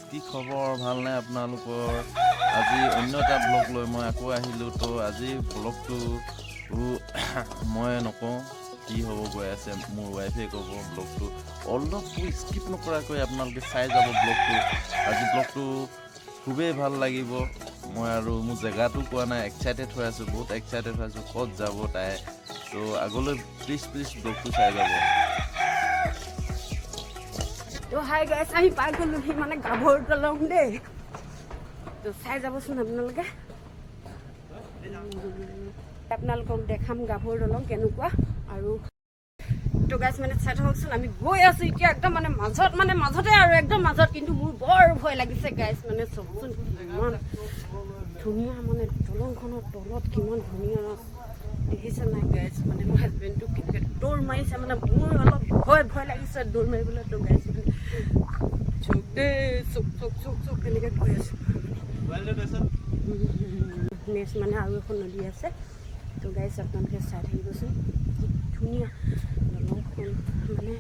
কি খবৰ ভালনে আপোনালোকৰ আজি অন্য এটা ব্লগ লৈ মই আকৌ আহিলোঁ তো আজি ব্লগটো মই নকওঁ কি হ'ব গৈ আছে মোৰ ৱাইফে ক'ব ব্লগটো অলপ স্কিপ নকৰাকৈ আপোনালোকে চাই যাব ব্লগটো আজি ব্লগটো খুবেই ভাল লাগিব মই আৰু মোৰ জেগাটো কোৱা নাই এক্সাইটেড হৈ আছোঁ বহুত এক্সাইটেড হৈ আছোঁ ক'ত যাব তাই তো আগলৈ প্লিজ ব্লগটো চাই যাব তো হাই গাইছ আমি পাই গ'লোহি মানে গাভৰু দলং দেই তো চাই যাবচোন আপোনালোকক দেখাম গাভৰু দলং কেনেকুৱা আৰু তো গাইছ মানে চাই থাককচোন আমি গৈ আছো এতিয়া একদম মানে মাজতে আৰু একদম মাজত কিন্তু মোৰ বৰ ভয় লাগিছে গাইছ মানে চবচোন ইমান ধুনীয়া মানে দলংখনৰ তলত কিমান ধুনীয়া দেখিছে নাই গাইছ মানে মোৰ হাজবেণ্ডটো কেনেকৈ দৌৰ মাৰিছে মানে মোৰ অলপ ভয় লাগিছে দৌৰ মাৰিবলৈ তো গাইছ চুক দেই চুক কেনেকৈ গৈ আছো নেক্সট মানে আৰু এখন নদী আছে তো গাইছ আপোনালোকে চাই থাকিবচোন কি ধুনীয়া দলংখন মানে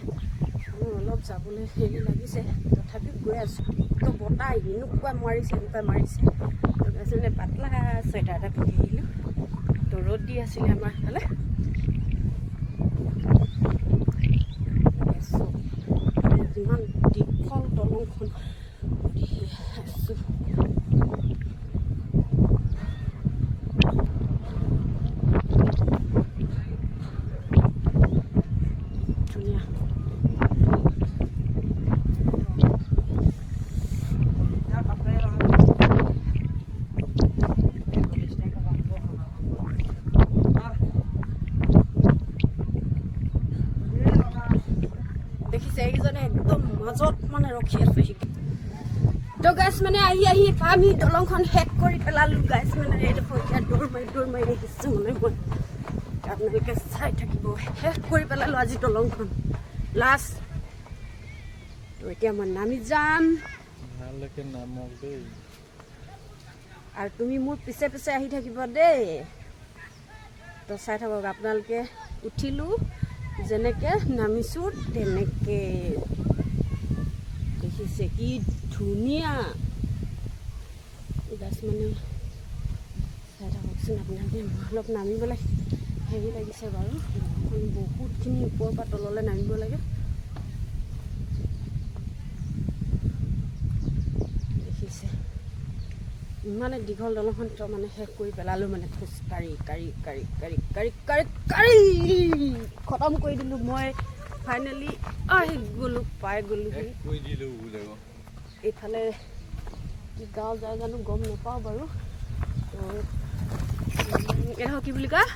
মোৰ অলপ যাবলৈ হেৰি লাগিছে তথাপিও গৈ আছো তো বতাহ এনেকুৱা মাৰিছে তো গাইছ মানে পাতলা চুৱেটাৰ এটা পিন্ধি আহিলোঁ তো ৰ'দ দি আছিলে আমাৰ ফালে ইমান দীঘল দলংখন আছো ধুনীয়া দেখিছে এইকেইজনে একদম মাজত মানে ৰখি আছে তো গাইছ মানে আহি আমি দলংখন শেষ কৰি পেলালোঁ গাইছ মানে এইডোখৰ এতিয়া দৌৰ মাৰি দেখিছোঁ মানে মই আপোনালোকে চাই থাকিব শেষ কৰি পেলালোঁ আজি দলংখন লাষ্ট তো এতিয়া মই নামি যাম ভালকৈ নামক দেই আৰু তুমি মোৰ পিছে আহি থাকিব দেই তো চাই থাকক আপোনালোকে উঠিলোঁ যেনেকৈ নামিছোঁ তেনেকৈ দেখিছে কি ধুনীয়া গাছ মানে চাই থাককচোন আপোনালোকে অলপ নামিবলৈ হেৰি লাগিছে বাৰু বহুতখিনি ওপৰৰ পৰা তললৈ নামিব লাগে দেখিছে ইমানে দীঘল দলংখন তো মানে শেষ কৰি পেলালোঁ মানে খোজকাঢ়ি কাঢ়ি খতম কৰি দিলোঁ মই ফাইনেলি পাই গ'লোহি এইফালে গাঁও যায় জানো গম নাপাওঁ বাৰু তো এডোখৰ কি বুলি কয়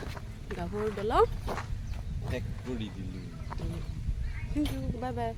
গাভৰু দলং শেষ কৰি দিলোঁ থেংক ইউ বাই